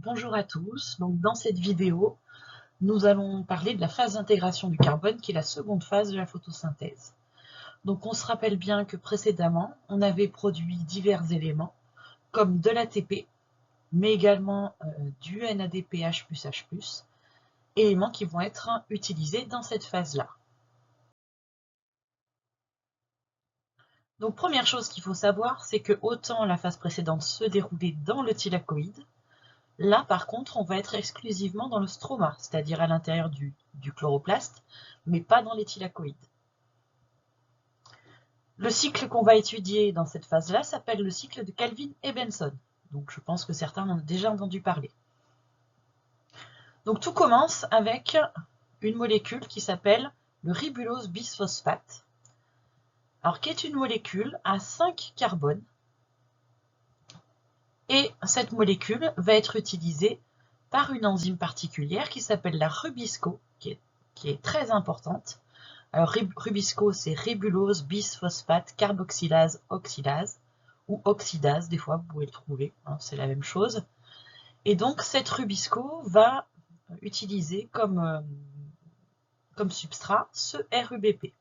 Bonjour à tous, donc dans cette vidéo, nous allons parler de la phase d'intégration du carbone qui est la seconde phase de la photosynthèse. Donc on se rappelle bien que précédemment, on avait produit divers éléments comme de l'ATP, mais également du NADPH+H+, éléments qui vont être utilisés dans cette phase-là. Donc première chose qu'il faut savoir, c'est que autant la phase précédente se déroulait dans le thylakoïde, là, par contre, on va être exclusivement dans le stroma, c'est-à-dire à l'intérieur du chloroplaste, mais pas dans les thylakoïdes. Le cycle qu'on va étudier dans cette phase-là s'appelle le cycle de Calvin et Benson. Donc je pense que certains en ont déjà entendu parler. Donc tout commence avec une molécule qui s'appelle le ribulose bisphosphate. Alors qui est une molécule à 5 carbones. Et cette molécule va être utilisée par une enzyme particulière qui s'appelle la Rubisco, qui est très importante. Alors Rubisco, c'est ribulose bisphosphate carboxylase oxydase, ou oxydase, des fois vous pouvez le trouver, hein, c'est la même chose. Et donc cette Rubisco va utiliser comme substrat ce RUBP.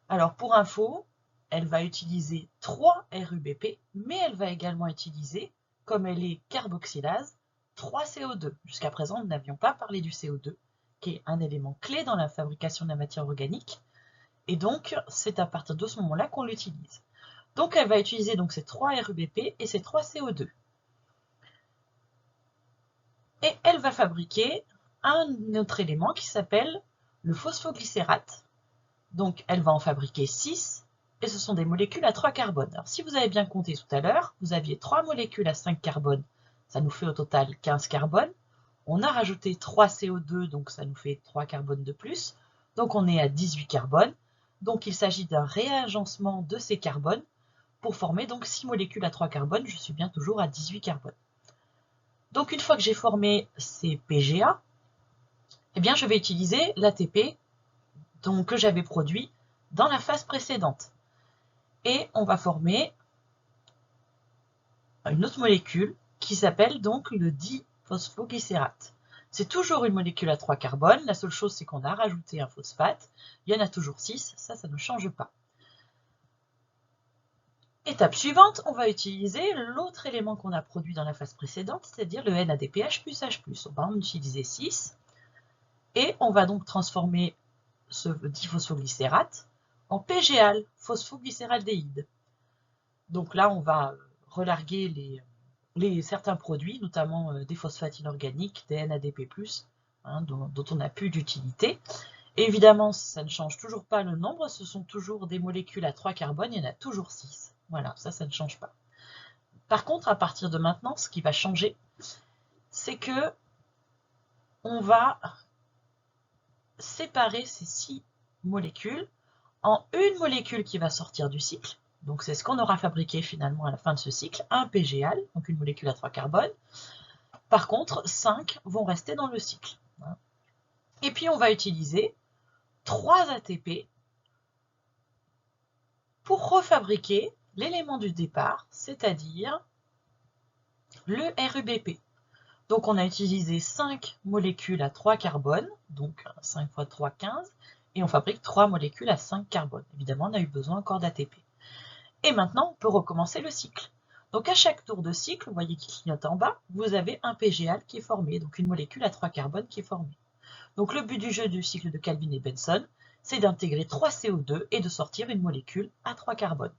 Alors pour info, elle va utiliser 3 RUBP, mais elle va également utiliser, comme elle est carboxylase, 3 CO2. Jusqu'à présent, nous n'avions pas parlé du CO2, qui est un élément clé dans la fabrication de la matière organique. Et donc, c'est à partir de ce moment-là qu'on l'utilise. Donc, elle va utiliser donc ces 3 RUBP et ces 3 CO2. Et elle va fabriquer un autre élément qui s'appelle le phosphoglycérate. Donc, elle va en fabriquer 6, et ce sont des molécules à 3 carbones. Alors, si vous avez bien compté tout à l'heure, vous aviez 3 molécules à 5 carbones, ça nous fait au total 15 carbones. On a rajouté 3 CO2, donc ça nous fait 3 carbones de plus. Donc, on est à 18 carbones. Donc, il s'agit d'un réagencement de ces carbones pour former donc 6 molécules à 3 carbones. Je suis bien toujours à 18 carbones. Donc, une fois que j'ai formé ces PGA, eh bien, je vais utiliser l'ATP que j'avais produit dans la phase précédente. Et on va former une autre molécule qui s'appelle donc le diphosphoglycérate. C'est toujours une molécule à 3 carbones, la seule chose c'est qu'on a rajouté un phosphate, il y en a toujours 6, ça ne change pas. Étape suivante, on va utiliser l'autre élément qu'on a produit dans la phase précédente, c'est-à-dire le NADPH+H+. On va en utiliser 6, et on va donc transformer ce diphosphoglycérate en PGAL, phosphoglycéraldéhyde. Donc là, on va relarguer certains produits, notamment des phosphates inorganiques, des NADP+, hein, dont on n'a plus d'utilité. Évidemment, ça ne change toujours pas le nombre, ce sont toujours des molécules à 3 carbones, il y en a toujours 6. Voilà, ça ne change pas. Par contre, à partir de maintenant, ce qui va changer, c'est que on va séparer ces 6 molécules en une molécule qui va sortir du cycle. Donc c'est ce qu'on aura fabriqué finalement à la fin de ce cycle, un PGAL, donc une molécule à 3 carbones. Par contre, 5 vont rester dans le cycle. Et puis on va utiliser 3 ATP pour refabriquer l'élément du départ, c'est-à-dire le RUBP. Donc on a utilisé 5 molécules à 3 carbones, donc 5 x 3, 15, et on fabrique 3 molécules à 5 carbones. Évidemment, on a eu besoin encore d'ATP. Et maintenant, on peut recommencer le cycle. Donc à chaque tour de cycle, vous voyez qu'il clignote en bas, vous avez un PGAL qui est formé, donc une molécule à 3 carbones qui est formée. Donc le but du jeu du cycle de Calvin et Benson, c'est d'intégrer 3 CO2 et de sortir une molécule à 3 carbones.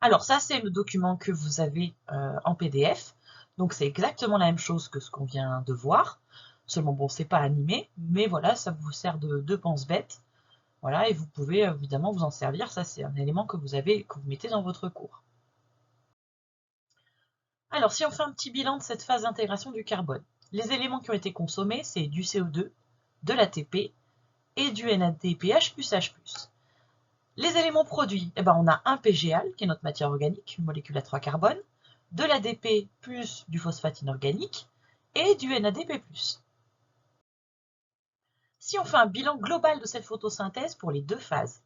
Alors ça, c'est le document que vous avez en PDF. Donc c'est exactement la même chose que ce qu'on vient de voir. Seulement, bon, c'est pas animé, mais voilà, ça vous sert de pense-bête. Voilà, et vous pouvez évidemment vous en servir. Ça, c'est un élément que vous mettez dans votre cours. Alors, si on fait un petit bilan de cette phase d'intégration du carbone, les éléments qui ont été consommés, c'est du CO2, de l'ATP et du NADPH+H+. Les éléments produits, eh ben, on a un PGAL, qui est notre matière organique, une molécule à 3 carbones, de l'ADP plus du phosphate inorganique et du NADP+. Si on fait un bilan global de cette photosynthèse pour les deux phases,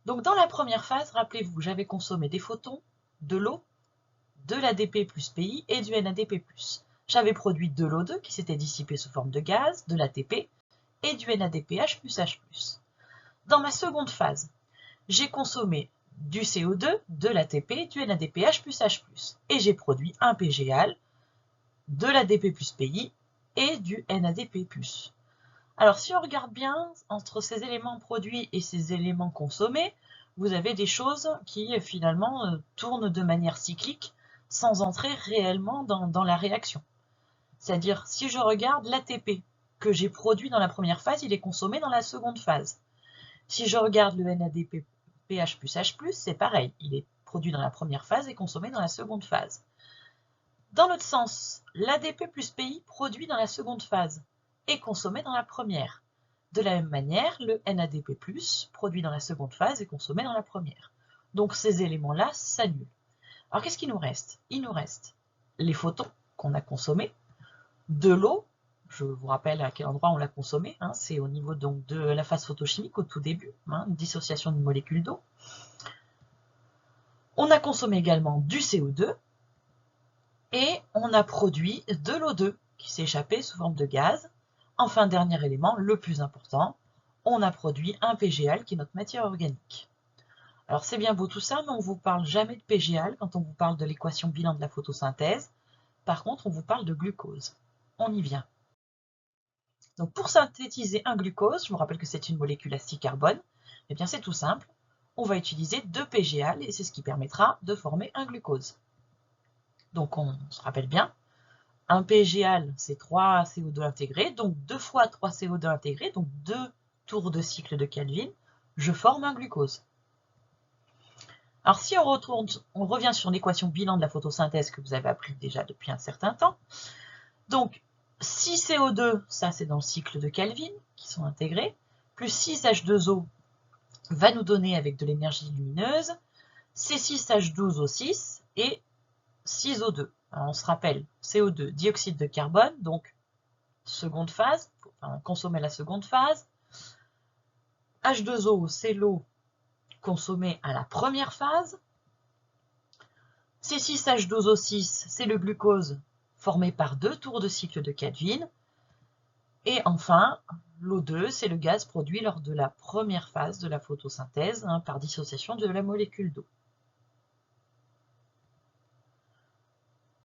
donc dans la première phase, rappelez-vous, j'avais consommé des photons, de l'eau de l'ADP plus PI et du NADP+. J'avais produit de l'O2 qui s'était dissipé sous forme de gaz, de l'ATP et du NADPH plus H+. Dans ma seconde phase, j'ai consommé du CO2, de l'ATP, du NADPH plus H+, et j'ai produit un PGAL, de l'ADP plus PI et du NADP+. Alors si on regarde bien, entre ces éléments produits et ces éléments consommés, vous avez des choses qui finalement tournent de manière cyclique sans entrer réellement dans la réaction. C'est-à-dire, si je regarde l'ATP que j'ai produit dans la première phase, il est consommé dans la seconde phase. Si je regarde le NADPH plus H+, c'est pareil, il est produit dans la première phase et consommé dans la seconde phase. Dans l'autre sens, l'ADP plus PI produit dans la seconde phase et consommé dans la première. De la même manière, le NADP+, produit dans la seconde phase et consommé dans la première. Donc ces éléments-là s'annulent. Alors qu'est-ce qu'il nous reste? Il nous reste les photons qu'on a consommés, de l'eau, je vous rappelle à quel endroit on l'a consommé, hein, c'est au niveau donc de la phase photochimique au tout début, hein, une dissociation d'une molécule d'eau. On a consommé également du CO2 et on a produit de l'O2 qui s'est échappé sous forme de gaz. Enfin, dernier élément, le plus important, on a produit un PGAL qui est notre matière organique. Alors c'est bien beau tout ça, mais on ne vous parle jamais de PGAL quand on vous parle de l'équation bilan de la photosynthèse. Par contre, on vous parle de glucose. On y vient. Donc pour synthétiser un glucose, je vous rappelle que c'est une molécule à 6 carbones, eh bien c'est tout simple, on va utiliser 2 PGAL et c'est ce qui permettra de former un glucose. Donc on se rappelle bien, un PGAL c'est 3 CO2 intégrés, donc 2 fois 3 CO2 intégrés, donc 2 tours de cycle de Kelvin, je forme un glucose. Alors si on revient sur l'équation bilan de la photosynthèse que vous avez appris déjà depuis un certain temps, donc 6 CO2, ça c'est dans le cycle de Kelvin, qui sont intégrés, plus 6 H2O va nous donner avec de l'énergie lumineuse, C6H12O6 et 6 O2. Alors on se rappelle, CO2, dioxyde de carbone, donc seconde phase, enfin, consommer la seconde phase. H2O, c'est l'eau consommée à la première phase. C6H12O6, c'est le glucose formé par 2 tours de cycle de Kelvin. Et enfin, l'O2, c'est le gaz produit lors de la première phase de la photosynthèse par dissociation de la molécule d'eau.